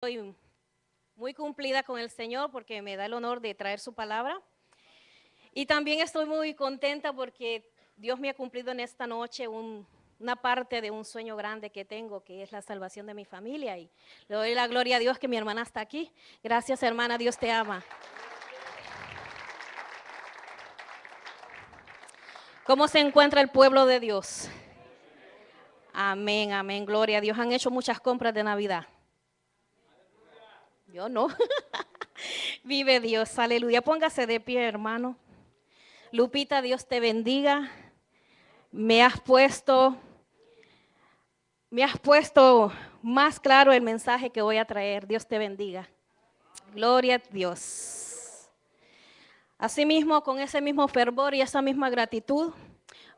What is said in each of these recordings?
Estoy muy cumplida con el Señor porque me da el honor de traer su palabra. Y también estoy muy contenta porque Dios me ha cumplido en esta noche una parte de un sueño grande que tengo, que es la salvación de mi familia. Y le doy la gloria a Dios que mi hermana está aquí. Gracias, hermana, Dios te ama. ¿Cómo se encuentra el pueblo de Dios? Amén, amén, gloria a Dios. Han hecho muchas compras de Navidad. Yo no. Vive Dios, aleluya. Póngase de pie, hermano. Lupita, Dios te bendiga. Me has puesto más claro el mensaje que voy a traer. Dios te bendiga. Gloria a Dios. Asimismo, con ese mismo fervor y esa misma gratitud,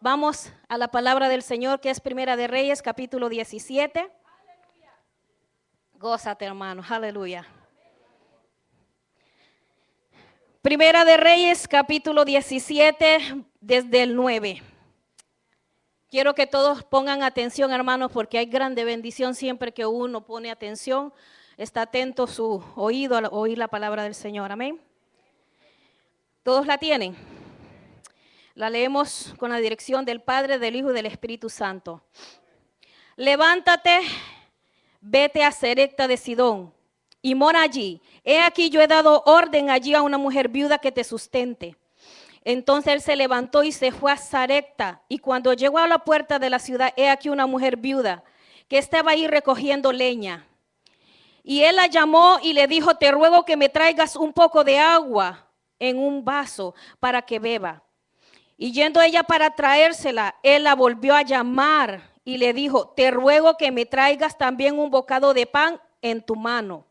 vamos a la palabra del Señor, que es Primera de Reyes, capítulo 17. Gózate, hermano. Aleluya. Primera de Reyes, capítulo 17, desde el 9. Quiero que todos pongan atención, hermanos, porque hay grande bendición siempre que uno pone atención, está atento su oído al oír la palabra del Señor. Amén. ¿Todos la tienen? La leemos con la dirección del Padre, del Hijo y del Espíritu Santo. Levántate, vete a Sarepta de Sidón y mora allí. He aquí yo he dado orden allí a una mujer viuda que te sustente. Entonces él se levantó y se fue a Sarepta, y cuando llegó a la puerta de la ciudad, he aquí una mujer viuda que estaba ahí recogiendo leña. Y él la llamó y le dijo: te ruego que me traigas un poco de agua en un vaso para que beba. Y yendo ella para traérsela, él la volvió a llamar y le dijo: te ruego que me traigas también un bocado de pan en tu mano.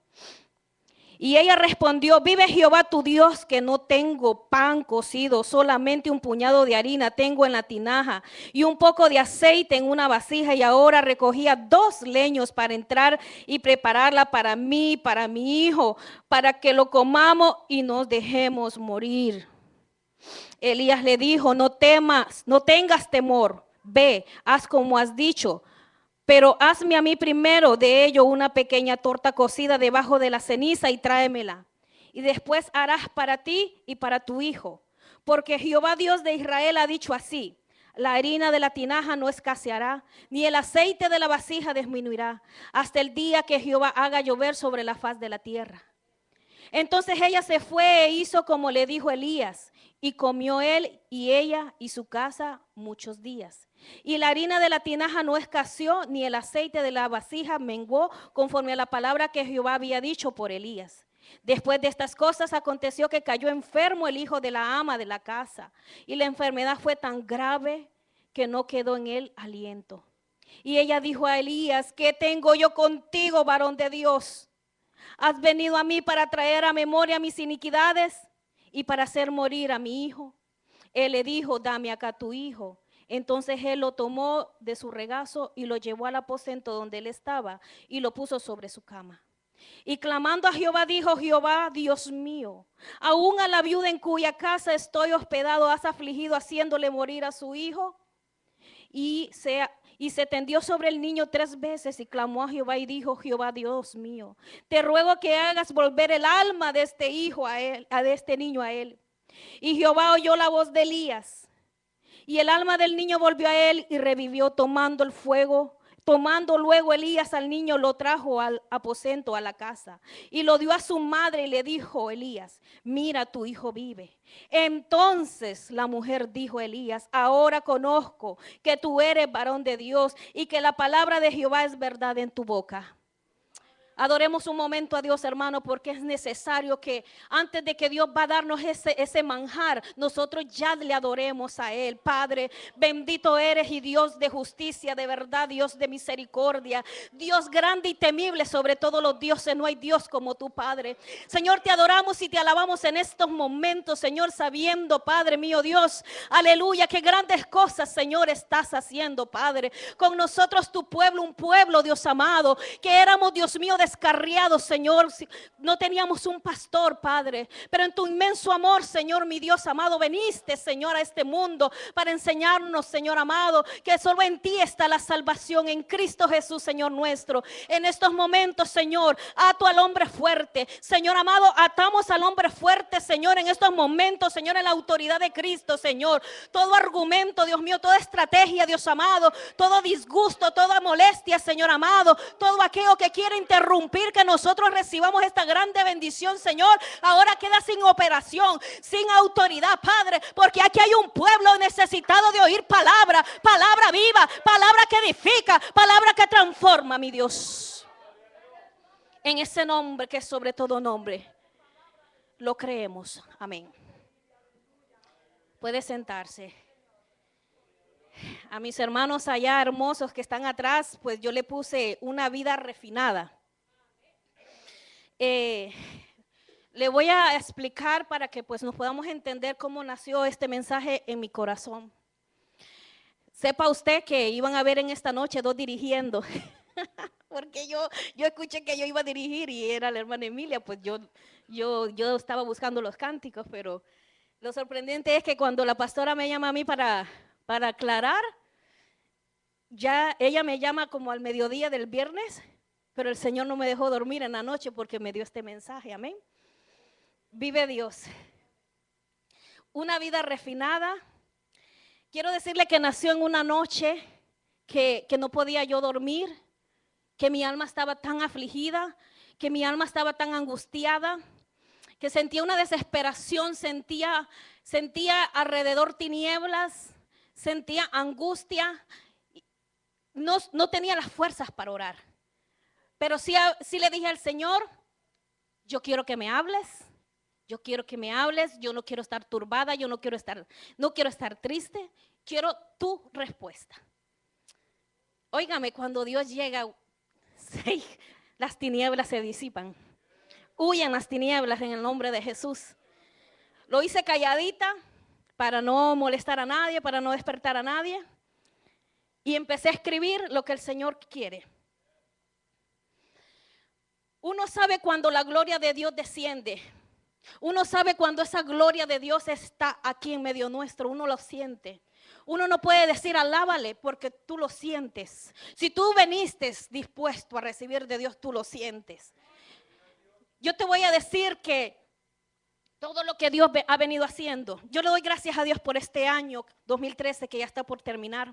Y ella respondió: vive Jehová tu Dios, que no tengo pan cocido, solamente un puñado de harina tengo en la tinaja y un poco de aceite en una vasija, y ahora recogía 2 leños para entrar y prepararla para mí, para mi hijo, para que lo comamos y nos dejemos morir. Elías le dijo: no temas, no tengas temor, ve, haz como has dicho. Pero hazme a mí primero de ello una pequeña torta cocida debajo de la ceniza y tráemela. Y después harás para ti y para tu hijo. Porque Jehová Dios de Israel ha dicho así: la harina de la tinaja no escaseará, ni el aceite de la vasija disminuirá, hasta el día que Jehová haga llover sobre la faz de la tierra. Entonces ella se fue e hizo como le dijo Elías, y comió él y ella y su casa muchos días. Y la harina de la tinaja no escaseó, ni el aceite de la vasija menguó, conforme a la palabra que Jehová había dicho por Elías. Después de estas cosas aconteció que cayó enfermo el hijo de la ama de la casa, y la enfermedad fue tan grave que no quedó en él aliento. Y ella dijo a Elías: ¿qué tengo yo contigo, varón de Dios? ¿Has venido a mí para traer a memoria mis iniquidades y para hacer morir a mi hijo? Él le dijo: dame acá tu hijo. Entonces él lo tomó de su regazo y lo llevó al aposento donde él estaba y lo puso sobre su cama. Y clamando a Jehová dijo: Jehová, Dios mío, aún a la viuda en cuya casa estoy hospedado has afligido, haciéndole morir a su hijo. Y se tendió sobre el niño 3 veces y clamó a Jehová y dijo: Jehová Dios mío, te ruego que hagas volver el alma de este hijo a él, de este niño a él. Y Jehová oyó la voz de Elías, y el alma del niño volvió a él y revivió. Tomando luego Elías al niño, lo trajo al aposento, a la casa, y lo dio a su madre, y le dijo Elías: mira, tu hijo vive. Entonces la mujer dijo a Elías: ahora conozco que tú eres varón de Dios y que la palabra de Jehová es verdad en tu boca. Adoremos un momento a Dios, hermano, porque es necesario que antes de que Dios va a darnos ese manjar, nosotros ya le adoremos a Él. Padre, bendito eres y Dios de justicia, de verdad, Dios de misericordia, Dios grande y temible sobre todos los dioses. No hay Dios como tu Padre. Señor, te adoramos y te alabamos en estos momentos, Señor, sabiendo, Padre mío Dios, aleluya, que grandes cosas, Señor, estás haciendo, Padre. Con nosotros tu pueblo, un pueblo, Dios amado, que éramos, Dios mío, descarriados, Señor. No teníamos un pastor, Padre, pero en tu inmenso amor, Señor, mi Dios amado, veniste, Señor, a este mundo para enseñarnos, Señor amado, que solo en ti está la salvación, en Cristo Jesús, Señor nuestro. En estos momentos, Señor, ato al hombre fuerte, Señor amado, atamos al hombre fuerte, Señor, en estos momentos, Señor, en la autoridad de Cristo, Señor. Todo argumento, Dios mío, toda estrategia, Dios amado, todo disgusto, toda molestia, Señor amado, todo aquello que quiere interrumpir que nosotros recibamos esta grande bendición, Señor, ahora queda sin operación, sin autoridad, Padre, porque aquí hay un pueblo necesitado de oír palabra, palabra viva, palabra que edifica, palabra que transforma, mi Dios. En ese nombre que es sobre todo nombre, lo creemos. Amén. Puede sentarse. A mis hermanos allá hermosos que están atrás, pues yo le puse una vida refinada. Le voy a explicar para que pues nos podamos entender cómo nació este mensaje en mi corazón. Sepa usted que iban a ver en esta noche 2 dirigiendo, porque yo escuché que yo iba a dirigir y era la hermana Emilia, pues yo estaba buscando los cánticos, pero lo sorprendente es que cuando la pastora me llama a mí para aclarar, ya ella me llama como al mediodía del viernes, pero el Señor no me dejó dormir en la noche porque me dio este mensaje, amén. Vive Dios. Una vida refinada. Quiero decirle que nació en una noche que no podía yo dormir, que mi alma estaba tan afligida, que mi alma estaba tan angustiada, que sentía una desesperación, sentía alrededor tinieblas, sentía angustia. No tenía las fuerzas para orar, pero sí le dije al Señor, yo quiero que me hables, yo quiero que me hables, yo no quiero estar turbada, yo no quiero estar triste, quiero tu respuesta. Óigame, cuando Dios llega, sí, las tinieblas se disipan, huyen las tinieblas en el nombre de Jesús. Lo hice calladita para no molestar a nadie, para no despertar a nadie. Y empecé a escribir lo que el Señor quiere. Uno sabe cuando la gloria de Dios desciende. Uno sabe cuando esa gloria de Dios está aquí en medio nuestro. Uno lo siente. Uno no puede decir alábale porque tú lo sientes. Si tú viniste dispuesto a recibir de Dios, tú lo sientes. Yo te voy a decir que todo lo que Dios ha venido haciendo, yo le doy gracias a Dios por este año 2013 que ya está por terminar.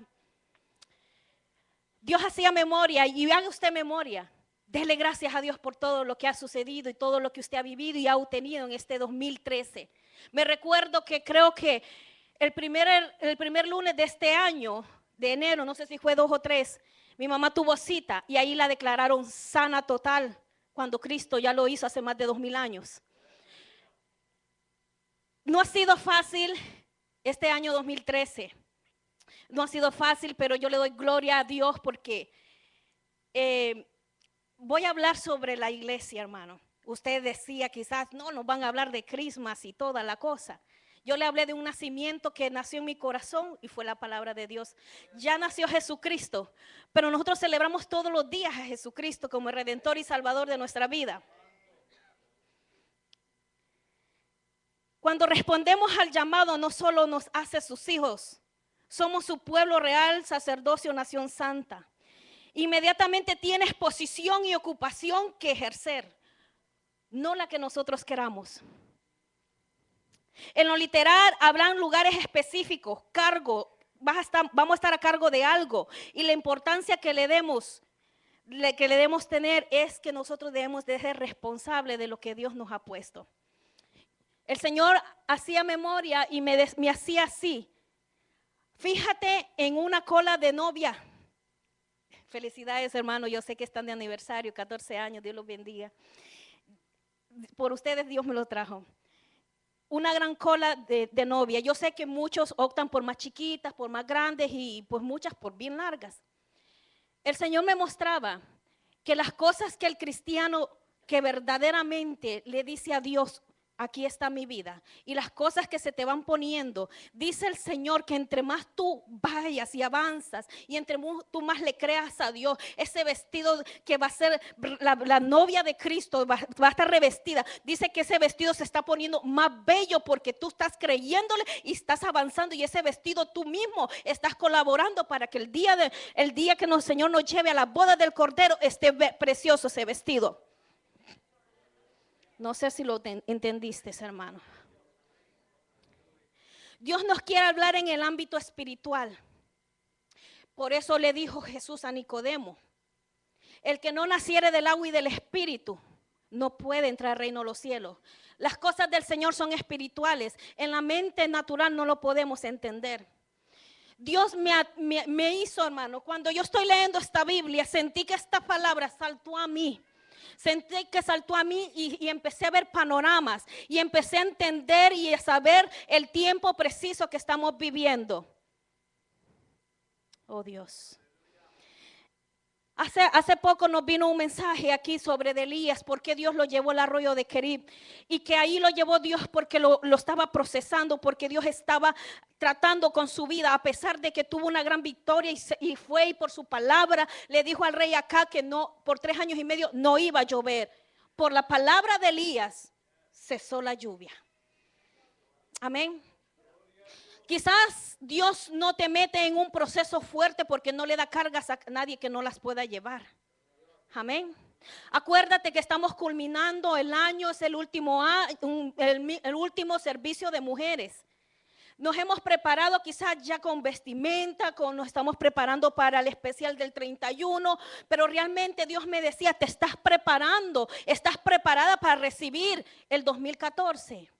Dios hacía memoria y haga usted memoria. Dele gracias a Dios por todo lo que ha sucedido y todo lo que usted ha vivido y ha obtenido en este 2013. Me recuerdo que creo que el primer lunes de este año, de enero, no sé si fue 2 o 3, mi mamá tuvo cita y ahí la declararon sana total, cuando Cristo ya lo hizo hace más de 2000 años. No ha sido fácil este año 2013. No ha sido fácil, pero yo le doy gloria a Dios porque voy a hablar sobre la iglesia, hermano. Usted decía quizás, no, nos van a hablar de Christmas y toda la cosa. Yo le hablé de un nacimiento que nació en mi corazón y fue la palabra de Dios. Ya nació Jesucristo, pero nosotros celebramos todos los días a Jesucristo como el Redentor y Salvador de nuestra vida. Cuando respondemos al llamado, no solo nos hace sus hijos, somos su pueblo real, sacerdocio, nación santa. Inmediatamente tienes posición y ocupación que ejercer, no la que nosotros queramos. En lo literal habrán lugares específicos, cargo, vamos a estar a cargo de algo. Y la importancia que le debemos tener es que nosotros debemos de ser responsables de lo que Dios nos ha puesto. El Señor hacía memoria y me hacía así. Fíjate en una cola de novia. Felicidades, hermano, yo sé que están de aniversario, 14 años, Dios los bendiga. Por ustedes Dios me lo trajo. Una gran cola de novia. Yo sé que muchos optan por más chiquitas, por más grandes y pues muchas por bien largas. El Señor me mostraba que las cosas que el cristiano que verdaderamente le dice a Dios, aquí está mi vida. Y las cosas que se te van poniendo, dice el Señor que entre más tú vayas y avanzas y entre tú más le creas a Dios, ese vestido que va a ser la novia de Cristo va a estar revestida. Dice que ese vestido se está poniendo más bello porque tú estás creyéndole y estás avanzando, y ese vestido tú mismo estás colaborando para que el día que el Señor nos lleve a la boda del Cordero esté precioso ese vestido. No sé si lo entendiste, hermano. Dios nos quiere hablar en el ámbito espiritual. Por eso le dijo Jesús a Nicodemo: el que no naciere del agua y del espíritu no puede entrar al reino de los cielos. Las cosas del Señor son espirituales. En la mente natural no lo podemos entender. Dios me hizo, hermano, cuando yo estoy leyendo esta Biblia, sentí que esta palabra saltó a mí. Sentí que saltó a mí y empecé a ver panoramas y empecé a entender y a saber el tiempo preciso que estamos viviendo. Oh Dios. Hace poco nos vino un mensaje aquí sobre Elías, porque Dios lo llevó al arroyo de Kerib, y que ahí lo llevó Dios porque lo estaba procesando, porque Dios estaba tratando con su vida, a pesar de que tuvo una gran victoria y fue, y por su palabra le dijo al rey Acab que no, por 3 años y medio no iba a llover. Por la palabra de Elías cesó la lluvia. Amén. Quizás Dios no te mete en un proceso fuerte porque no le da cargas a nadie que no las pueda llevar. Amén. Acuérdate que estamos culminando el año, es el último servicio de mujeres. Nos hemos preparado quizás ya con vestimenta, nos estamos preparando para el especial del 31, pero realmente Dios me decía: te estás preparando, estás preparada para recibir el 2014.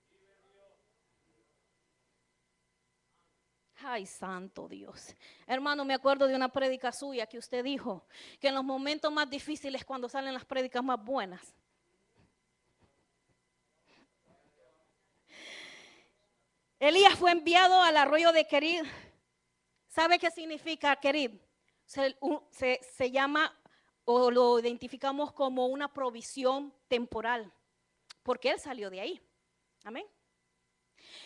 Ay, santo Dios. Hermano, me acuerdo de una prédica suya que usted dijo que en los momentos más difíciles, cuando salen las prédicas más buenas. Elías fue enviado al arroyo de Kerib. ¿Sabe qué significa Kerib? Se llama, o lo identificamos como una provisión temporal, porque él salió de ahí. Amén.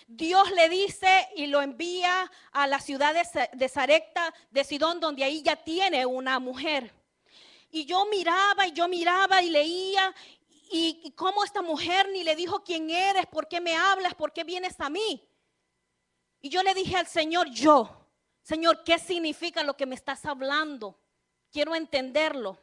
Dios le dice y lo envía a la ciudad de Sarepta de Sidón, donde ahí ya tiene una mujer. Y yo miraba y leía, y cómo esta mujer ni le dijo: quién eres, por qué me hablas, por qué vienes a mí. Y yo le dije al Señor, Señor, ¿qué significa lo que me estás hablando? Quiero entenderlo.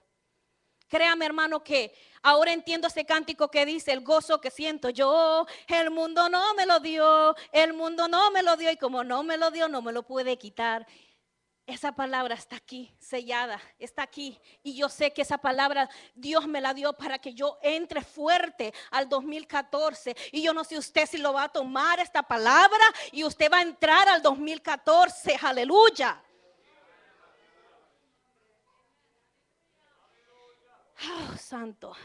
Créame, hermano, que ahora entiendo ese cántico que dice: el gozo que siento yo, el mundo no me lo dio, el mundo no me lo dio, y como no me lo dio, no me lo puede quitar. Esa palabra está aquí, sellada, está aquí, y yo sé que esa palabra Dios me la dio para que yo entre fuerte al 2014, y yo no sé usted si lo va a tomar esta palabra y usted va a entrar al 2014, aleluya. Oh, santo.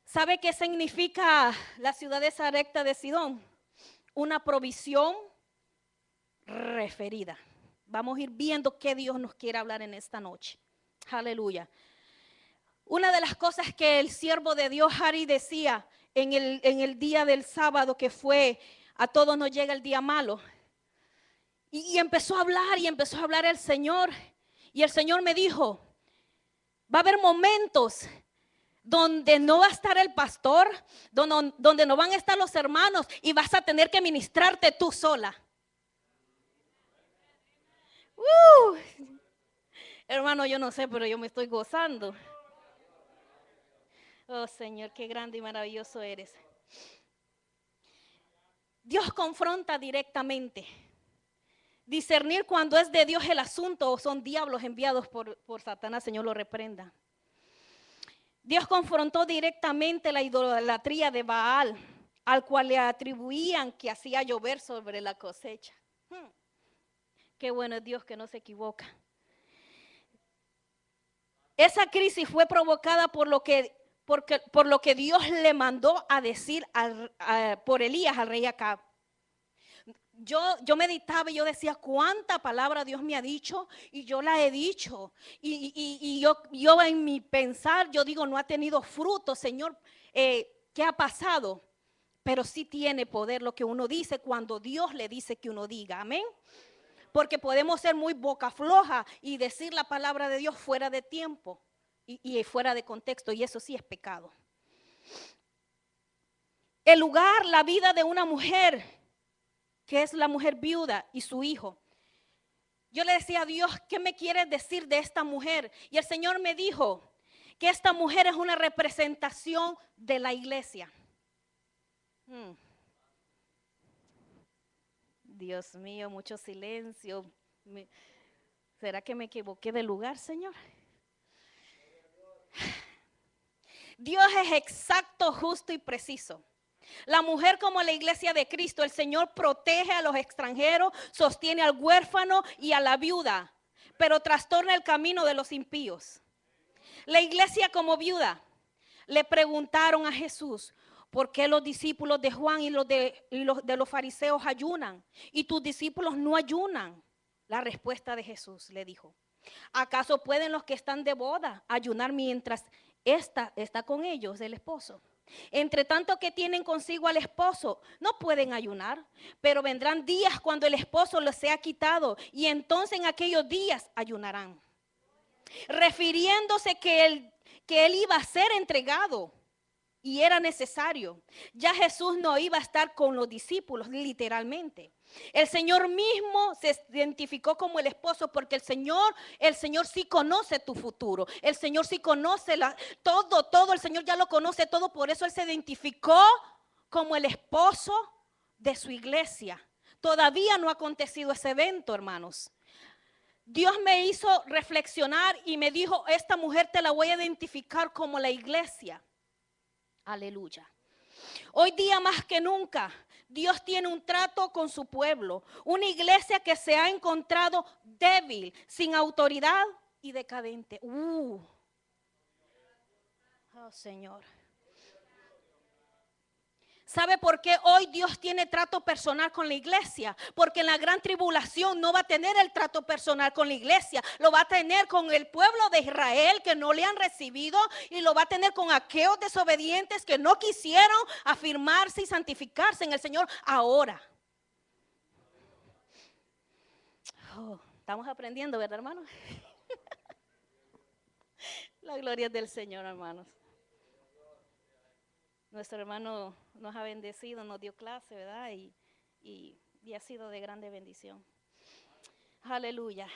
¿Sabe qué significa la ciudad de Sarepta de Sidón? Una provisión referida. Vamos a ir viendo qué Dios nos quiere hablar en esta noche. Aleluya. Una de las cosas que el siervo de Dios, Harry, decía en el día del sábado, que fue: a todos nos llega el día malo. Y empezó a hablar el Señor. Y el Señor me dijo: va a haber momentos donde no va a estar el pastor, donde no van a estar los hermanos, y vas a tener que ministrarte tú sola. Hermano, yo no sé, pero yo me estoy gozando. Oh, Señor, qué grande y maravilloso eres. Dios confronta directamente. Discernir cuando es de Dios el asunto o son diablos enviados por Satanás, Señor lo reprenda. Dios confrontó directamente la idolatría de Baal, al cual le atribuían que hacía llover sobre la cosecha. Qué bueno es Dios, que no se equivoca. Esa crisis fue provocada por lo que Dios le mandó a decir por Elías al rey Acab. Yo meditaba y yo decía: cuánta palabra Dios me ha dicho, y yo la he dicho, y yo en mi pensar, yo digo: no ha tenido fruto, Señor, ¿qué ha pasado? pero sí tiene poder lo que uno dice cuando Dios le dice que uno diga. Amén. Porque podemos ser muy boca floja y decir la palabra de Dios fuera de tiempo y fuera de contexto, y eso sí es pecado. El lugar, la vida de una mujer, que es la mujer viuda y su hijo. Yo le decía a Dios, ¿qué me quieres decir de esta mujer? Y el Señor me dijo que esta mujer es una representación de la iglesia. Dios mío, mucho silencio. ¿Será que me equivoqué de lugar, Señor? Dios es exacto, justo y preciso. La mujer, como la iglesia de Cristo, el Señor protege a los extranjeros, sostiene al huérfano y a la viuda, pero trastorna el camino de los impíos. La iglesia, como viuda, le preguntaron a Jesús: ¿por qué los discípulos de Juan y los de los fariseos ayunan y tus discípulos no ayunan? La respuesta de Jesús le dijo: ¿acaso pueden los que están de boda ayunar mientras está con ellos el esposo? Entre tanto que tienen consigo al esposo, no pueden ayunar, pero vendrán días cuando el esposo les sea quitado, y entonces en aquellos días ayunarán. Refiriéndose que él iba a ser entregado y era necesario. Ya Jesús no iba a estar con los discípulos literalmente. El Señor mismo se identificó como el esposo, porque el Señor sí conoce tu futuro. El Señor sí conoce todo, el Señor ya lo conoce todo. Por eso Él se identificó como el esposo de su iglesia. Todavía no ha acontecido ese evento, hermanos. Dios me hizo reflexionar y me dijo: esta mujer te la voy a identificar como la iglesia. Aleluya. Hoy día más que nunca, Dios tiene un trato con su pueblo. Una iglesia que se ha encontrado débil, sin autoridad y decadente. Oh, Señor. ¿Sabe por qué hoy Dios tiene trato personal con la iglesia? Porque en la gran tribulación no va a tener el trato personal con la iglesia. Lo va a tener con el pueblo de Israel, que no le han recibido, y lo va a tener con aquellos desobedientes que no quisieron afirmarse y santificarse en el Señor ahora. Estamos aprendiendo, ¿verdad, hermanos? La gloria es del Señor, hermanos. Nuestro hermano nos ha bendecido, nos dio clase, ¿verdad? Y ha sido de grande bendición. Aleluya.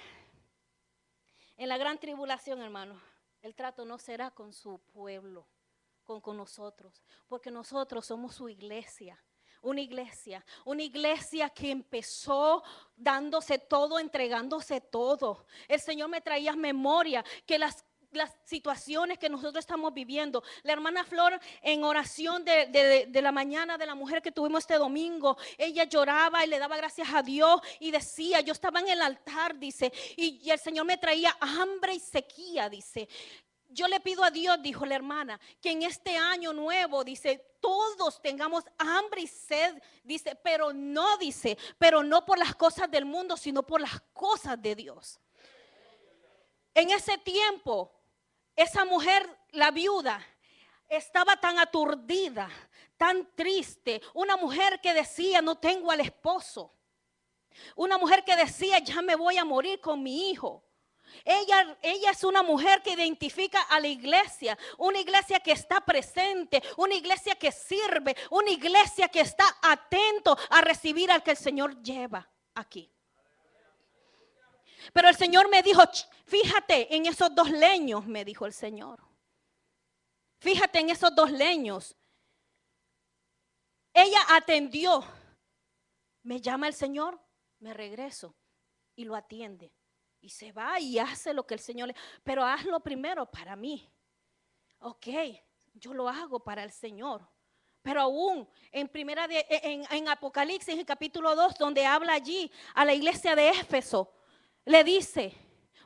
En la gran tribulación, hermano, el trato no será con su pueblo, con nosotros, porque nosotros somos su iglesia. Una iglesia que empezó dándose todo, entregándose todo. El Señor me traía memoria que las situaciones que nosotros estamos viviendo. La hermana Flor, en oración de la mañana de la mujer que tuvimos este domingo, ella lloraba y le daba gracias a Dios y decía: yo estaba en el altar, dice, y el Señor me traía hambre y sequía, dice. Yo le pido a Dios, dijo la hermana, que en este año nuevo, dice, todos tengamos hambre y sed, dice, pero no por las cosas del mundo, sino por las cosas de Dios. En ese tiempo, esa mujer, la viuda, estaba tan aturdida, tan triste. Una mujer que decía: no tengo al esposo. Una mujer que decía: ya me voy a morir con mi hijo. Ella es una mujer que identifica a la iglesia, una iglesia que está presente, una iglesia que sirve, una iglesia que está atento a recibir al que el Señor lleva aquí. Pero el Señor me dijo: fíjate en esos 2 leños, me dijo el Señor. Fíjate en esos 2 leños. Ella atendió. Me llama el Señor, me regreso y lo atiende. Y se va y hace lo que el Señor le... Pero hazlo primero para mí. Ok, yo lo hago para el Señor. Pero aún en Apocalipsis, en el capítulo 2, donde habla allí a la iglesia de Éfeso, le dice: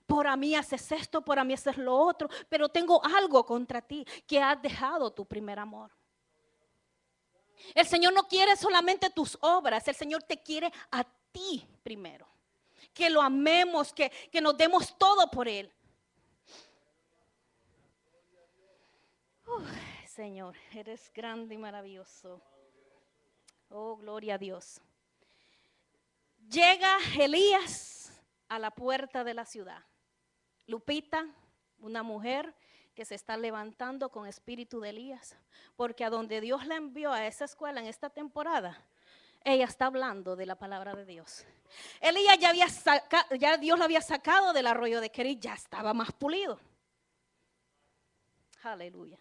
por mí haces esto, por mí haces lo otro, pero tengo algo contra ti, que has dejado tu primer amor. El Señor no quiere solamente tus obras, el Señor te quiere a ti primero. Que lo amemos, que nos demos todo por Él. Señor, eres grande y maravilloso. Oh, gloria a Dios. Llega Elías a la puerta de la ciudad. Lupita, una mujer que se está levantando con espíritu de Elías, porque a donde Dios la envió a esa escuela en esta temporada, ella está hablando de la palabra de Dios. Elías ya Dios lo había sacado del arroyo de Querit, ya estaba más pulido. Aleluya.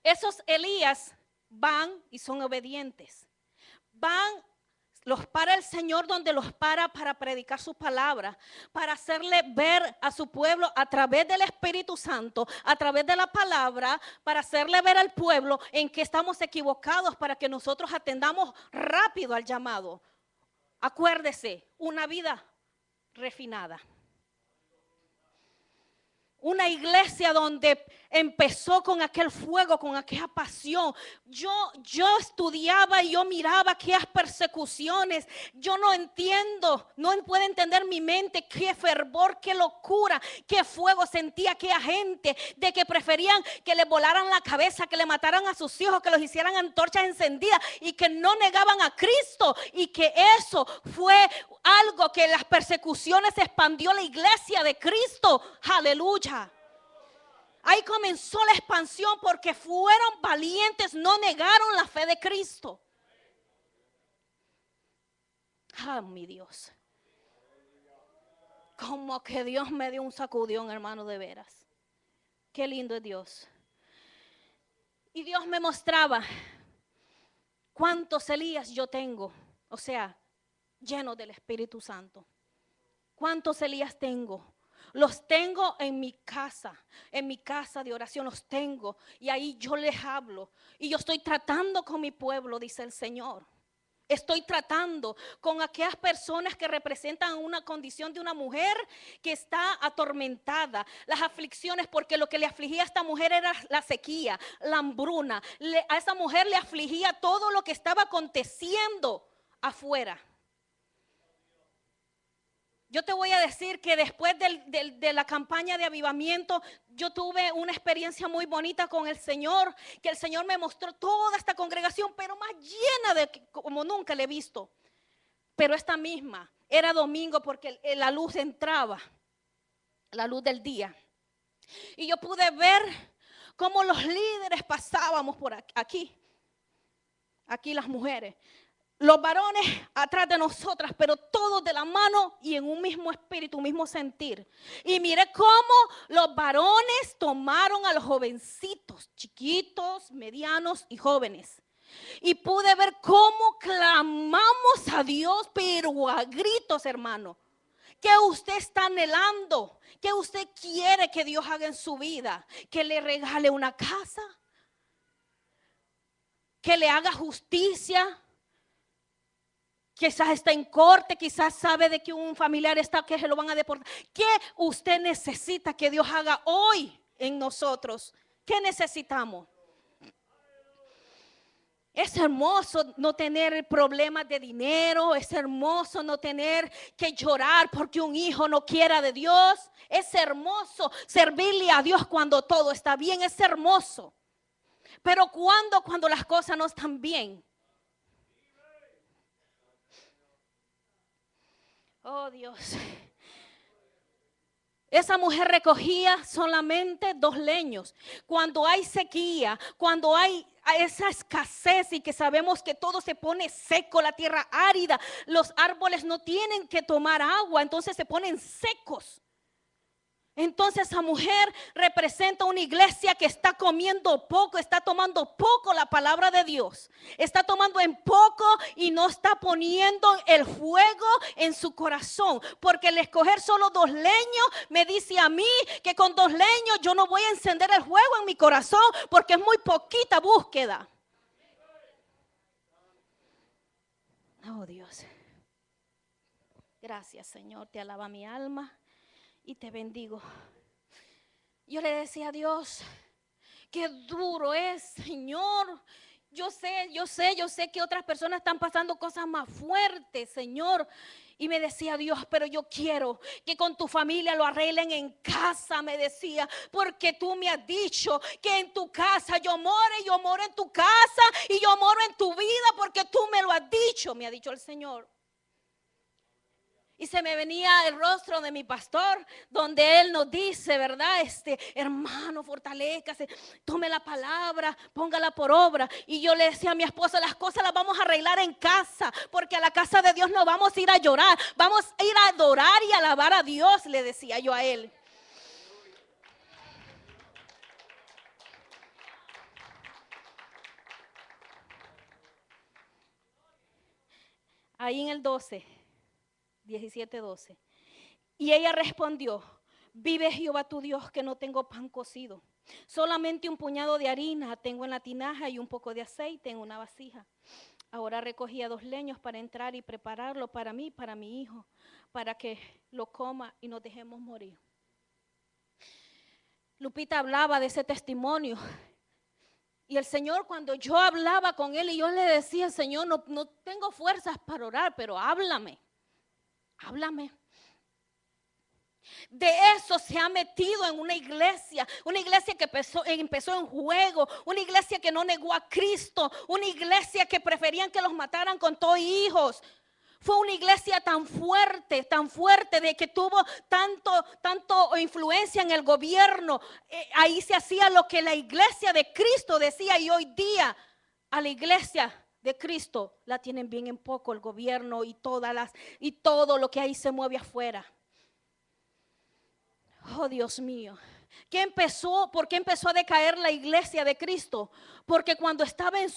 Esos Elías van y son obedientes. Van, los para el Señor donde los para predicar su palabra, para hacerle ver a su pueblo a través del Espíritu Santo, a través de la palabra, para hacerle ver al pueblo en que estamos equivocados, para que nosotros atendamos rápido al llamado. Acuérdese, una vida refinada. Una iglesia donde empezó con aquel fuego, con aquella pasión. Yo estudiaba y yo miraba aquellas persecuciones. Yo no entiendo, no puede entender mi mente qué fervor, qué locura, qué fuego sentía aquella gente, de que preferían que le volaran la cabeza, que le mataran a sus hijos, que los hicieran antorchas encendidas y que no negaban a Cristo, y que eso fue algo que las persecuciones expandió la iglesia de Cristo. Aleluya. Ahí comenzó la expansión porque fueron valientes, no negaron la fe de Cristo. Mi Dios. Como que Dios me dio un sacudón, hermano, de veras. Qué lindo es Dios. Y Dios me mostraba cuántos Elías yo tengo, o sea, llenos del Espíritu Santo. ¿Cuántos Elías tengo? Los tengo en mi casa de oración, los tengo. Y ahí yo les hablo. Y yo estoy tratando con mi pueblo, dice el Señor. Estoy tratando con aquellas personas que representan una condición de una mujer que está atormentada, las aflicciones, porque lo que le afligía a esta mujer era la sequía, la hambruna. A esa mujer le afligía todo lo que estaba aconteciendo afuera. Yo te voy a decir que después de la campaña de avivamiento, yo tuve una experiencia muy bonita con el Señor, que el Señor me mostró toda esta congregación, pero más llena de como nunca le he visto. Pero esta misma, era domingo porque la luz entraba, la luz del día. Y yo pude ver cómo los líderes pasábamos por aquí las mujeres. Los varones atrás de nosotras, pero todos de la mano y en un mismo espíritu, un mismo sentir. Y mire cómo los varones tomaron a los jovencitos, chiquitos, medianos y jóvenes. Y pude ver cómo clamamos a Dios, pero a gritos, hermano. ¿Qué usted está anhelando? ¿Qué usted quiere que Dios haga en su vida? ¿Que le regale una casa? ¿Que le haga justicia? Quizás está en corte, quizás sabe de que un familiar está, que se lo van a deportar. ¿Qué usted necesita que Dios haga hoy en nosotros? ¿Qué necesitamos? Es hermoso no tener problemas de dinero, es hermoso no tener que llorar porque un hijo no quiera de Dios. Es hermoso servirle a Dios cuando todo está bien, es hermoso. Pero cuando las cosas no están bien. Oh, Dios. Esa mujer recogía solamente 2 leños. Cuando hay sequía, cuando hay esa escasez y que sabemos que todo se pone seco, la tierra árida, los árboles no tienen que tomar agua, entonces se ponen secos. Entonces esa mujer representa una iglesia que está comiendo poco, está tomando poco la palabra de Dios. Está tomando en poco y no está poniendo el fuego en su corazón. Porque el escoger solo 2 leños me dice a mí que con 2 leños yo no voy a encender el fuego en mi corazón porque es muy poquita búsqueda. Oh, Dios. Gracias, Señor, te alaba mi alma y te bendigo. Yo le decía a Dios, qué duro es, Señor, yo sé que otras personas están pasando cosas más fuertes, Señor. Y me decía Dios, pero yo quiero que con tu familia lo arreglen en casa, me decía, porque tú me has dicho que en tu casa yo moro en tu casa y yo moro en tu vida porque tú me lo has dicho, me ha dicho el Señor. Y se me venía el rostro de mi pastor, donde él nos dice, ¿verdad? Hermano, fortalézcase, tome la palabra, póngala por obra. Y yo le decía a mi esposa, las cosas las vamos a arreglar en casa, porque a la casa de Dios no vamos a ir a llorar, vamos a ir a adorar y alabar a Dios, le decía yo a él. Ahí en el 17:12. Y ella respondió, vive Jehová tu Dios que no tengo pan cocido. Solamente un puñado de harina tengo en la tinaja y un poco de aceite en una vasija. Ahora recogía 2 leños para entrar y prepararlo para mí, para mi hijo, para que lo coma y nos dejemos morir. Lupita hablaba de ese testimonio. Y el Señor, cuando yo hablaba con él y yo le decía, Señor, no tengo fuerzas para orar, pero háblame, háblame. De eso se ha metido en una iglesia que empezó en juego, una iglesia que no negó a Cristo, una iglesia que preferían que los mataran con todos hijos. Fue una iglesia tan fuerte de que tuvo tanto influencia en el gobierno. Ahí se hacía lo que la iglesia de Cristo decía, y hoy día a la iglesia de Cristo la tienen bien en poco el gobierno y todo lo que ahí se mueve afuera. Oh, Dios mío. ¿Por qué empezó a decaer la iglesia de Cristo? Porque cuando estaba en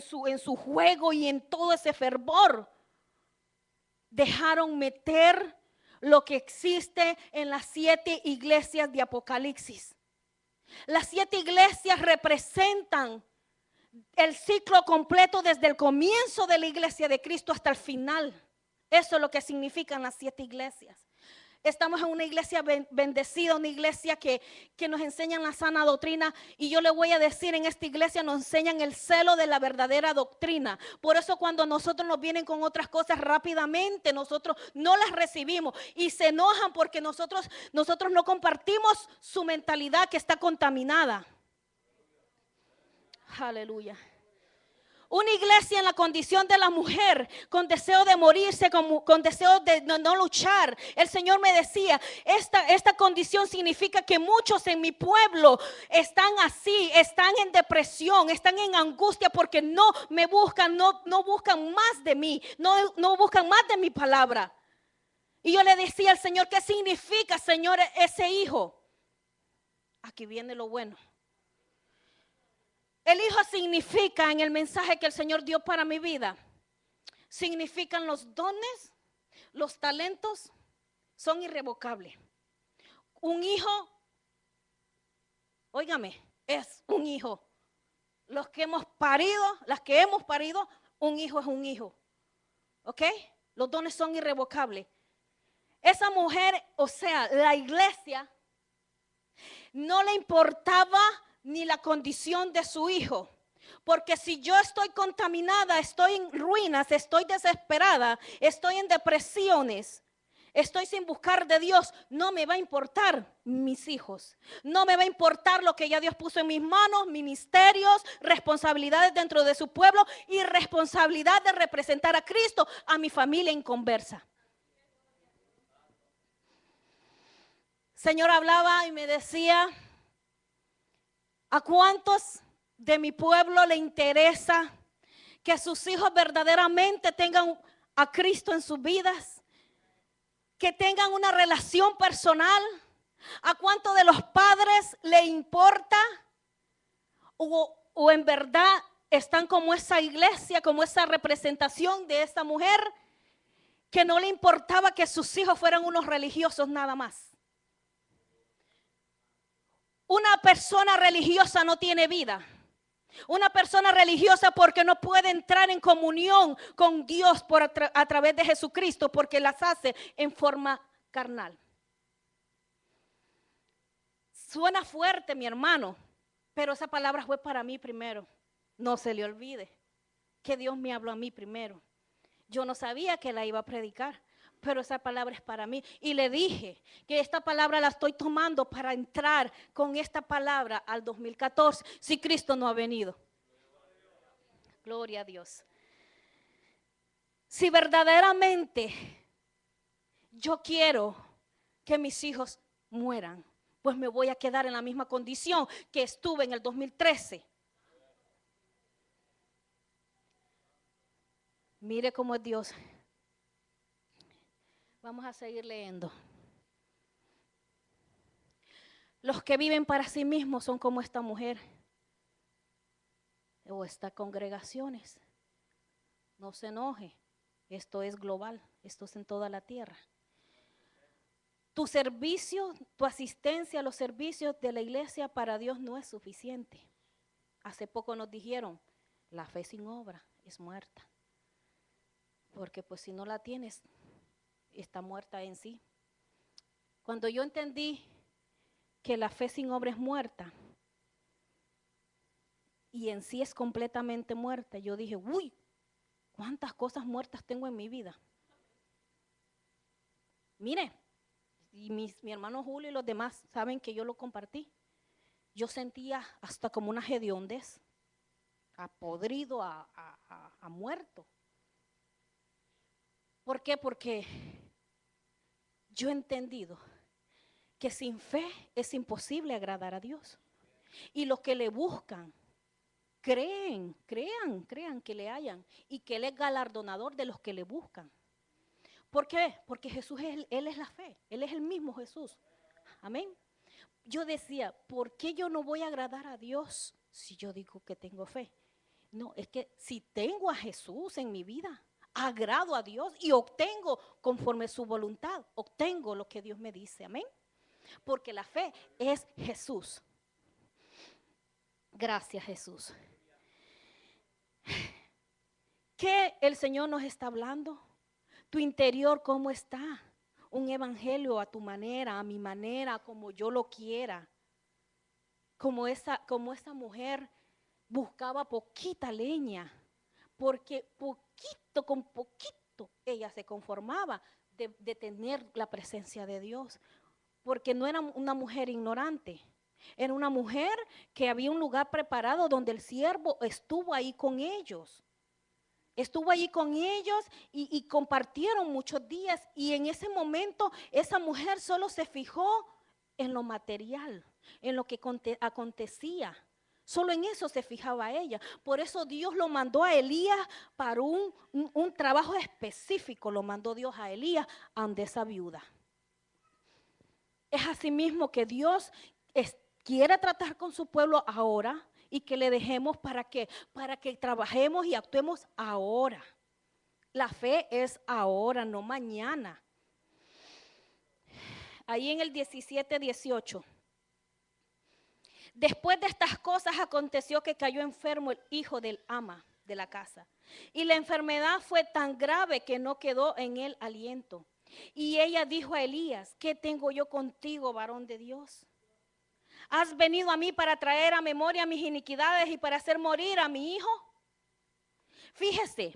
su juego y en todo ese fervor, dejaron meter lo que existe en las 7 iglesias de Apocalipsis. Las 7 iglesias representan el ciclo completo desde el comienzo de la iglesia de Cristo hasta el final. Eso es lo que significan las 7 iglesias. Estamos en una iglesia bendecida, una iglesia que nos enseñan la sana doctrina. Y yo le voy a decir, en esta iglesia nos enseñan el celo de la verdadera doctrina. Por eso cuando nosotros nos vienen con otras cosas rápidamente, nosotros no las recibimos. Y se enojan porque nosotros no compartimos su mentalidad que está contaminada. Aleluya. Una iglesia en la condición de la mujer, con deseo de morirse, con deseo de no luchar. El Señor me decía, esta condición significa que muchos en mi pueblo están así, están en depresión, están en angustia porque no me buscan, no buscan más de mí, no buscan más de mi palabra. Y yo le decía al Señor, ¿qué significa, Señor, ese hijo? Aquí viene lo bueno. El hijo significa, en el mensaje que el Señor dio para mi vida, significan los dones, los talentos, son irrevocables. Un hijo, óigame, es un hijo. Las que hemos parido, un hijo es un hijo. ¿Ok? Los dones son irrevocables. Esa mujer, o sea, la iglesia, no le importaba ni la condición de su hijo. Porque si yo estoy contaminada, estoy en ruinas, estoy desesperada, estoy en depresiones, estoy sin buscar de Dios, no me va a importar mis hijos. No me va a importar lo que ya Dios puso en mis manos, ministerios, responsabilidades dentro de su pueblo y responsabilidad de representar a Cristo a mi familia inconversa. Señor hablaba y me decía, ¿a cuántos de mi pueblo le interesa que sus hijos verdaderamente tengan a Cristo en sus vidas? Que tengan una relación personal. ¿A cuántos de los padres le importa? O en verdad están como esa iglesia, como esa representación de esa mujer, que no le importaba que sus hijos fueran unos religiosos nada más. Una persona religiosa no tiene vida. Una persona religiosa porque no puede entrar en comunión con Dios a través de Jesucristo, porque las hace en forma carnal. Suena fuerte, mi hermano, pero esa palabra fue para mí primero. No se le olvide que Dios me habló a mí primero. Yo no sabía que la iba a predicar, pero esa palabra es para mí. Y le dije que esta palabra la estoy tomando para entrar con esta palabra al 2014, si Cristo no ha venido. Gloria a Dios. Si verdaderamente yo quiero que mis hijos mueran, pues me voy a quedar en la misma condición que estuve en el 2013. Mire cómo es Dios. Vamos a seguir leyendo. Los que viven para sí mismos son como esta mujer o estas congregaciones. No se enoje, esto es global, esto es en toda la tierra. Tu servicio, tu asistencia a los servicios de la iglesia para Dios no es suficiente. Hace poco nos dijeron, la fe sin obra es muerta. Porque pues si no la tienes, está muerta en sí. Cuando yo entendí que la fe sin obra es muerta y en sí es completamente muerta, yo dije, uy, ¿cuántas cosas muertas tengo en mi vida? Mire, y mi hermano Julio y los demás saben que yo lo compartí. Yo sentía hasta como una hediondez, a podrido, a muerto. ¿Por qué? Porque yo he entendido que sin fe es imposible agradar a Dios. Y los que le buscan, crean que le hallan y que Él es galardonador de los que le buscan. ¿Por qué? Porque Jesús, Él es la fe, Él es el mismo Jesús. Amén. Yo decía, ¿por qué yo no voy a agradar a Dios si yo digo que tengo fe? No, es que si tengo a Jesús en mi vida, agrado a Dios y obtengo conforme su voluntad, obtengo lo que Dios me dice, amén. Porque la fe es Jesús. Gracias, Jesús. ¿Qué el Señor nos está hablando? Tu interior, ¿cómo está? Un evangelio a tu manera, a mi manera, como yo lo quiera. Como esa mujer buscaba poquita leña, porque con poquito ella se conformaba de tener la presencia de Dios, porque no era una mujer ignorante, era una mujer que había un lugar preparado donde el siervo estuvo ahí con ellos. Estuvo allí con ellos y compartieron muchos días, y en ese momento esa mujer solo se fijó en lo material, en lo que acontecía. Solo en eso se fijaba ella. Por eso Dios lo mandó a Elías para un trabajo específico. Lo mandó Dios a Elías ante esa viuda. Es así mismo que Dios quiere tratar con su pueblo ahora, y que le dejemos para que trabajemos y actuemos ahora. La fe es ahora, no mañana. Ahí en el 17:18. Después de estas cosas aconteció que cayó enfermo el hijo del ama de la casa. Y la enfermedad fue tan grave que no quedó en él aliento. Y ella dijo a Elías, ¿qué tengo yo contigo, varón de Dios? ¿Has venido a mí para traer a memoria mis iniquidades y para hacer morir a mi hijo? Fíjese,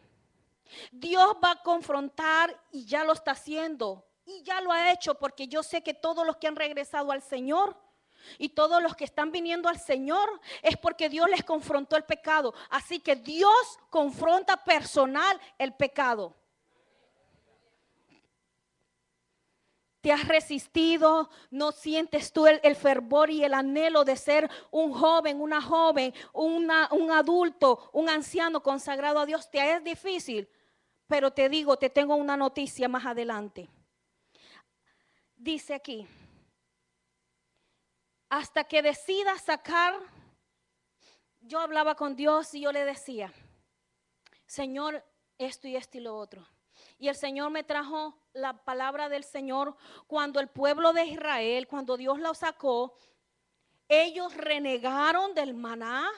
Dios va a confrontar, y ya lo está haciendo, y ya lo ha hecho, porque yo sé que todos los que han regresado al Señor y todos los que están viniendo al Señor es porque Dios les confrontó el pecado. Así que Dios confronta personal el pecado. ¿Te has resistido? ¿No sientes tú el fervor y el anhelo de ser un joven, una joven, un adulto, un anciano consagrado a Dios? Te es difícil, pero te digo, te tengo una noticia más adelante. Dice aquí, hasta que decidas sacar, yo hablaba con Dios y yo le decía, Señor, esto y lo otro. Y el Señor me trajo la palabra del Señor cuando el pueblo de Israel, cuando Dios lo sacó, ellos renegaron del maná,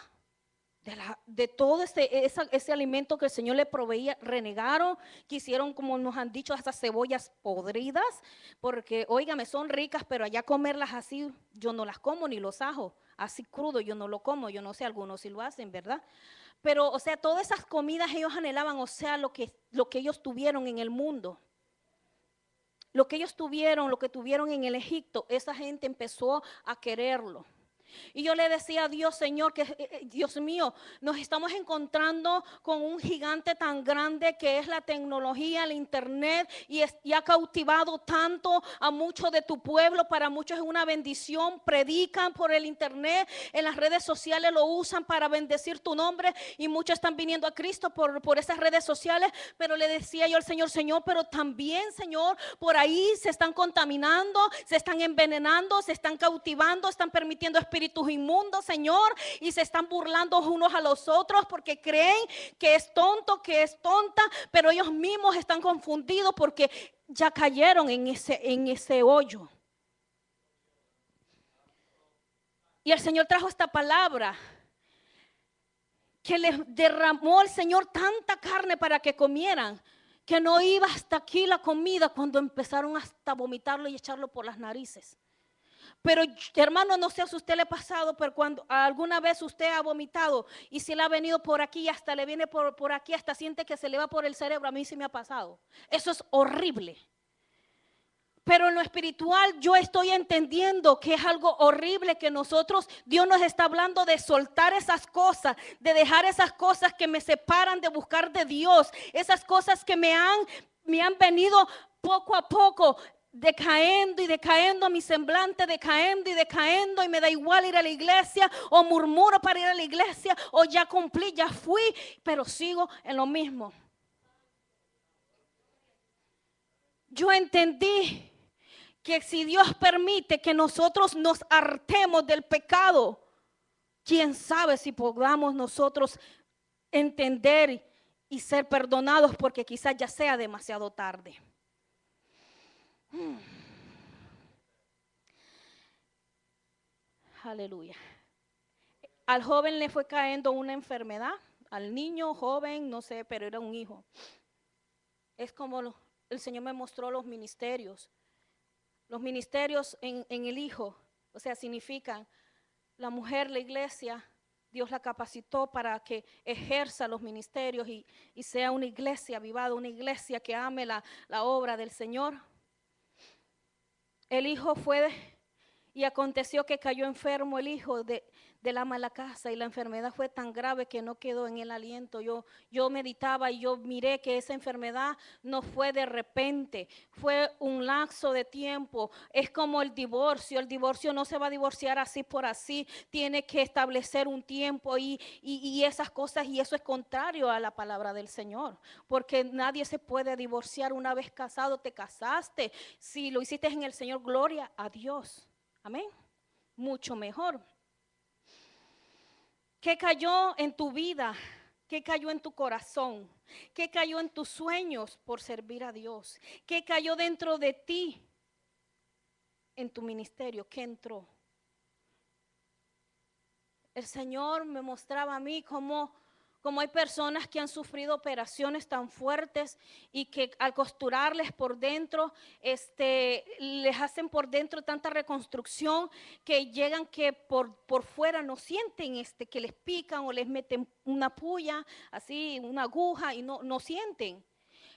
de todo ese alimento que el Señor le proveía, renegaron, quisieron, como nos han dicho, hasta cebollas podridas, porque, óigame, son ricas, pero allá comerlas así, yo no las como, ni los ajos, así crudo yo no lo como, yo no sé, algunos sí lo hacen, ¿verdad? Pero, o sea, todas esas comidas ellos anhelaban, o sea, lo que ellos tuvieron en el mundo. Lo que ellos tuvieron, lo que tuvieron en el Egipto, esa gente empezó a quererlo. Y yo le decía a Dios, Señor, que Dios mío, nos estamos encontrando con un gigante tan grande que es la tecnología, el internet, y ha cautivado tanto a muchos de tu pueblo. Para muchos es una bendición, predican por el internet, en las redes sociales lo usan para bendecir tu nombre, y muchos están viniendo a Cristo por esas redes sociales. Pero le decía yo al Señor, Señor, pero también, Señor, por ahí se están contaminando, se están envenenando, se están cautivando, están permitiendo espíritus inmundos, Señor, y se están burlando unos a los otros porque creen que es tonto, que es tonta, pero ellos mismos están confundidos porque ya cayeron en ese hoyo. Y el Señor trajo esta palabra, que les derramó el Señor tanta carne para que comieran, que no iba hasta aquí la comida cuando empezaron hasta a vomitarlo y echarlo por las narices. Pero hermano, no sé si a usted le ha pasado, pero cuando alguna vez usted ha vomitado y si le ha venido por aquí y hasta le viene por aquí, hasta siente que se le va por el cerebro. A mí sí me ha pasado. Eso es horrible. Pero en lo espiritual yo estoy entendiendo que es algo horrible, que nosotros, Dios nos está hablando de soltar esas cosas, de dejar esas cosas que me separan de buscar de Dios, esas cosas que me han venido poco a poco decayendo y decayendo, mi semblante decayendo y decayendo, y me da igual ir a la iglesia, o murmuro para ir a la iglesia, o ya cumplí, ya fui, pero sigo en lo mismo. Yo entendí que si Dios permite que nosotros nos hartemos del pecado, quién sabe si podamos nosotros entender y ser perdonados, porque quizás ya sea demasiado tarde. Aleluya. Al joven le fue cayendo una enfermedad, al niño joven, no sé, pero era un hijo. Es como el Señor me mostró los ministerios. Los ministerios en el hijo, o sea, significan la mujer, la iglesia, Dios la capacitó para que ejerza los ministerios y sea una iglesia avivada, una iglesia que ame la obra del Señor. El hijo fue, y aconteció que cayó enfermo el hijo del ama de la casa, y la enfermedad fue tan grave que no quedó en el aliento. Yo meditaba y yo miré que esa enfermedad no fue de repente, fue un lapso de tiempo. Es como el divorcio no se va a divorciar así por así, tiene que establecer un tiempo y esas cosas, y eso es contrario a la palabra del Señor, porque nadie se puede divorciar. Una vez casado, te casaste, si lo hiciste en el Señor, gloria a Dios, amén, mucho mejor. ¿Qué cayó en tu vida? ¿Qué cayó en tu corazón? ¿Qué cayó en tus sueños por servir a Dios? ¿Qué cayó dentro de ti en tu ministerio? ¿Qué entró? El Señor me mostraba a mí cómo hay personas que han sufrido operaciones tan fuertes y que al costurarles por dentro, les hacen por dentro tanta reconstrucción que llegan que por fuera no sienten que les pican o les meten una puya, así una aguja, y no sienten.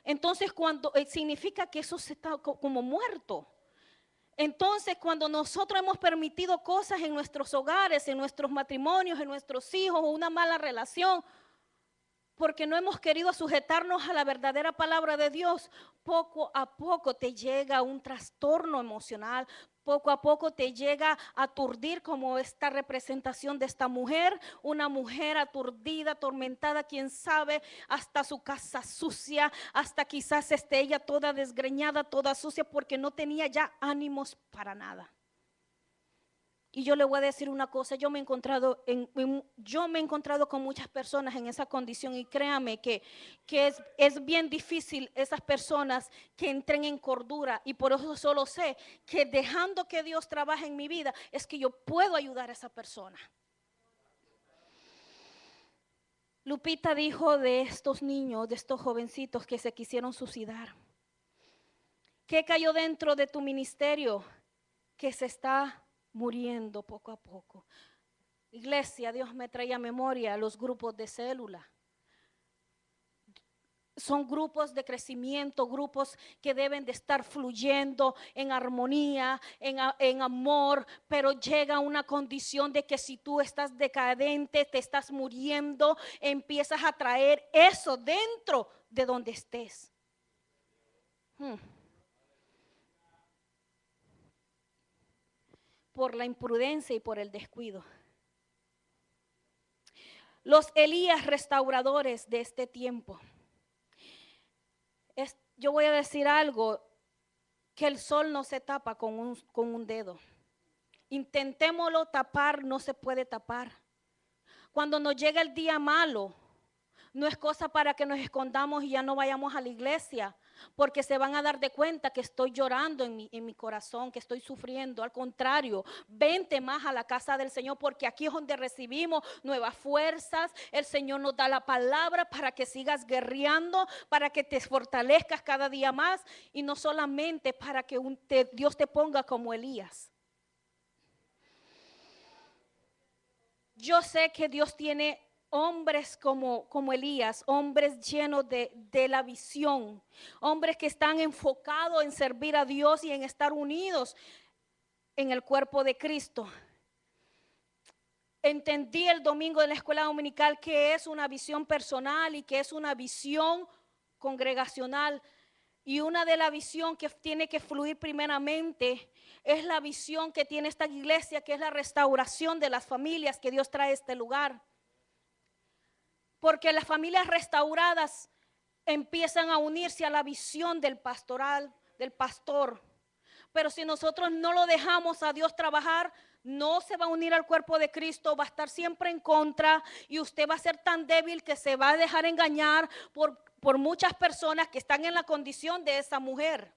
Entonces cuando significa que eso se está como muerto. Entonces, cuando nosotros hemos permitido cosas en nuestros hogares, en nuestros matrimonios, en nuestros hijos, o una mala relación, porque no hemos querido sujetarnos a la verdadera palabra de Dios, poco a poco te llega un trastorno emocional, poco a poco te llega a aturdir, como esta representación de esta mujer, una mujer aturdida, atormentada, quién sabe, hasta su casa sucia, hasta quizás esté ella toda desgreñada, toda sucia, porque no tenía ya ánimos para nada. Y yo le voy a decir una cosa, yo me he encontrado con muchas personas en esa condición, y créame que es bien difícil esas personas que entren en cordura, y por eso solo sé que dejando que Dios trabaje en mi vida es que yo puedo ayudar a esa persona. Lupita dijo de estos niños, de estos jovencitos que se quisieron suicidar. ¿Qué cayó dentro de tu ministerio? Que se está muriendo poco a poco. Iglesia, Dios me trae a memoria los grupos de célula. Son grupos de crecimiento, grupos que deben de estar fluyendo en armonía, en amor, pero llega una condición de que si tú estás decadente, te estás muriendo, empiezas a traer eso dentro de donde estés. Por la imprudencia y por el descuido. Los Elías restauradores de este tiempo. Yo voy a decir algo, que el sol no se tapa con un dedo. Intentémoslo tapar, no se puede tapar. Cuando nos llega el día malo, no es cosa para que nos escondamos y ya no vayamos a la iglesia, porque se van a dar de cuenta que estoy llorando en mi corazón, que estoy sufriendo. Al contrario, vente más a la casa del Señor, porque aquí es donde recibimos nuevas fuerzas. El Señor nos da la palabra para que sigas guerreando, para que te fortalezcas cada día más, y no solamente para que Dios te ponga como Elías. Yo sé que Dios tiene hombres como Elías, hombres llenos de la visión, hombres que están enfocados en servir a Dios y en estar unidos en el cuerpo de Cristo. Entendí el domingo de la escuela dominical que es una visión personal y que es una visión congregacional. Y una de la visión que tiene que fluir primeramente es la visión que tiene esta iglesia, que es la restauración de las familias que Dios trae a este lugar. Porque las familias restauradas empiezan a unirse a la visión del pastoral, del pastor. Pero si nosotros no lo dejamos a Dios trabajar, no se va a unir al cuerpo de Cristo, va a estar siempre en contra, y usted va a ser tan débil que se va a dejar engañar por muchas personas que están en la condición de esa mujer,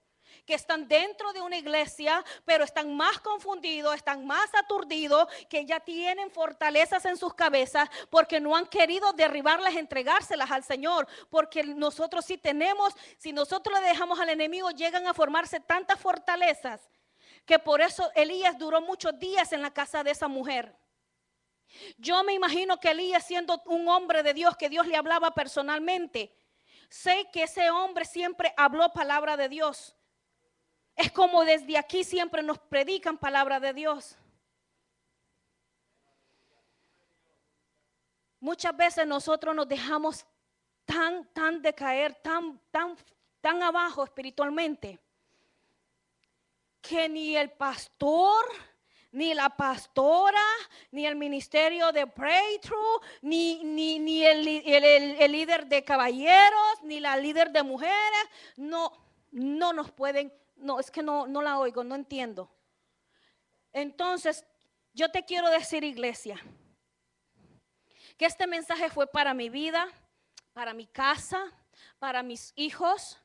que están dentro de una iglesia, pero están más confundidos, están más aturdidos, que ya tienen fortalezas en sus cabezas porque no han querido derribarlas, entregárselas al Señor. Porque nosotros sí tenemos, si nosotros le dejamos al enemigo, llegan a formarse tantas fortalezas que por eso Elías duró muchos días en la casa de esa mujer. Yo me imagino que Elías, siendo un hombre de Dios, que Dios le hablaba personalmente, sé que ese hombre siempre habló palabra de Dios. Es como desde aquí siempre nos predican palabra de Dios. Muchas veces nosotros nos dejamos tan decaer, tan abajo espiritualmente, que ni el pastor, ni la pastora, ni el ministerio de Breakthrough, ni el líder de caballeros, ni la líder de mujeres, no nos pueden. No, es que no la oigo, no entiendo. Entonces, yo te quiero decir, iglesia, que este mensaje fue para mi vida, para mi casa, para mis hijos.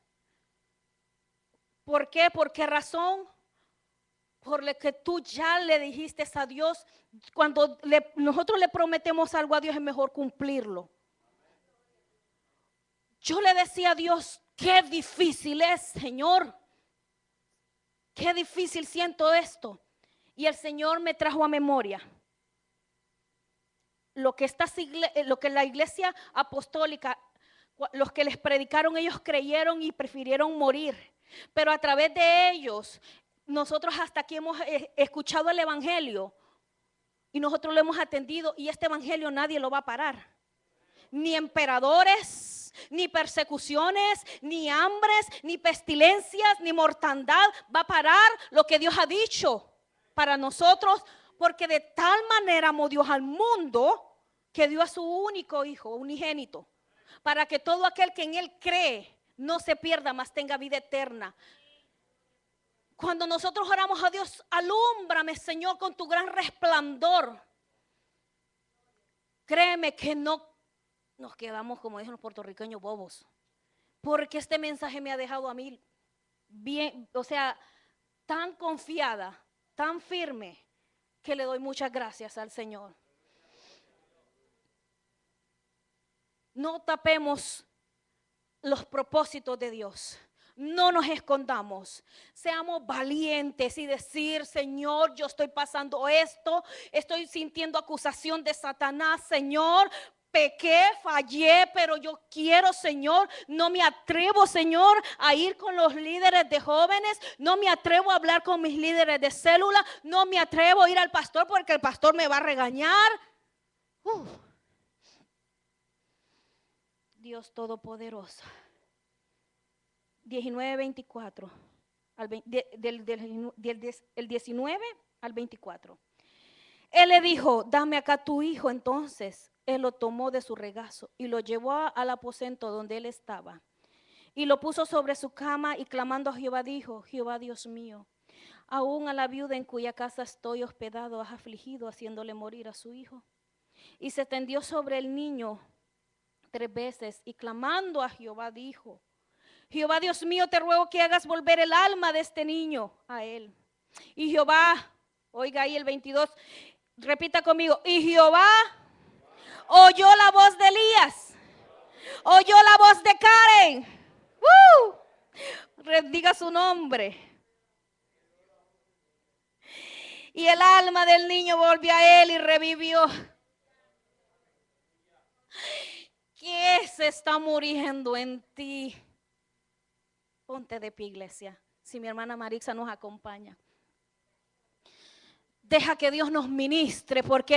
¿Por qué? ¿Por qué razón? Por lo que tú ya le dijiste a Dios. Cuando nosotros le prometemos algo a Dios, es mejor cumplirlo. Yo le decía a Dios, qué difícil es, Señor. Qué difícil siento esto. Y el Señor me trajo a memoria lo que la iglesia apostólica, los que les predicaron, ellos creyeron y prefirieron morir. Pero a través de ellos, nosotros hasta aquí hemos escuchado el evangelio y nosotros lo hemos atendido, y este evangelio nadie lo va a parar. Ni emperadores, ni persecuciones, ni hambres, ni pestilencias, ni mortandad va a parar lo que Dios ha dicho para nosotros, porque de tal manera amó Dios al mundo que dio a su único hijo, unigénito, para que todo aquel que en él cree no se pierda, mas tenga vida eterna. Cuando nosotros oramos a Dios, alúmbrame, Señor, con tu gran resplandor, créeme que no nos quedamos, como dicen los puertorriqueños, bobos. Porque este mensaje me ha dejado a mí bien, o sea, tan confiada, tan firme, que le doy muchas gracias al Señor. No tapemos los propósitos de Dios. No nos escondamos, seamos valientes y decir, Señor, yo estoy pasando esto, estoy sintiendo acusación de Satanás, Señor, pequé, fallé, pero yo quiero, Señor, no me atrevo, Señor, a ir con los líderes de jóvenes, no me atrevo a hablar con mis líderes de célula, no me atrevo a ir al pastor porque el pastor me va a regañar. Dios Todopoderoso. 19:24, el 19 al 24. Él le dijo, dame acá tu hijo. Entonces él lo tomó de su regazo y lo llevó al aposento donde él estaba. Y lo puso sobre su cama y clamando a Jehová dijo, Jehová Dios mío, aún a la viuda en cuya casa estoy hospedado has afligido, haciéndole morir a su hijo. Y se tendió sobre el niño 3 veces y clamando a Jehová dijo, Jehová Dios mío, te ruego que hagas volver el alma de este niño a él. Y Jehová, oiga ahí el 22, repita conmigo, y Jehová oyó la voz de Elías, oyó la voz de Karen. Diga su nombre. Y el alma del niño volvió a él y revivió. ¿Qué se está muriendo en ti? Ponte de pie, iglesia, si mi hermana Marixa nos acompaña. Deja que Dios nos ministre, porque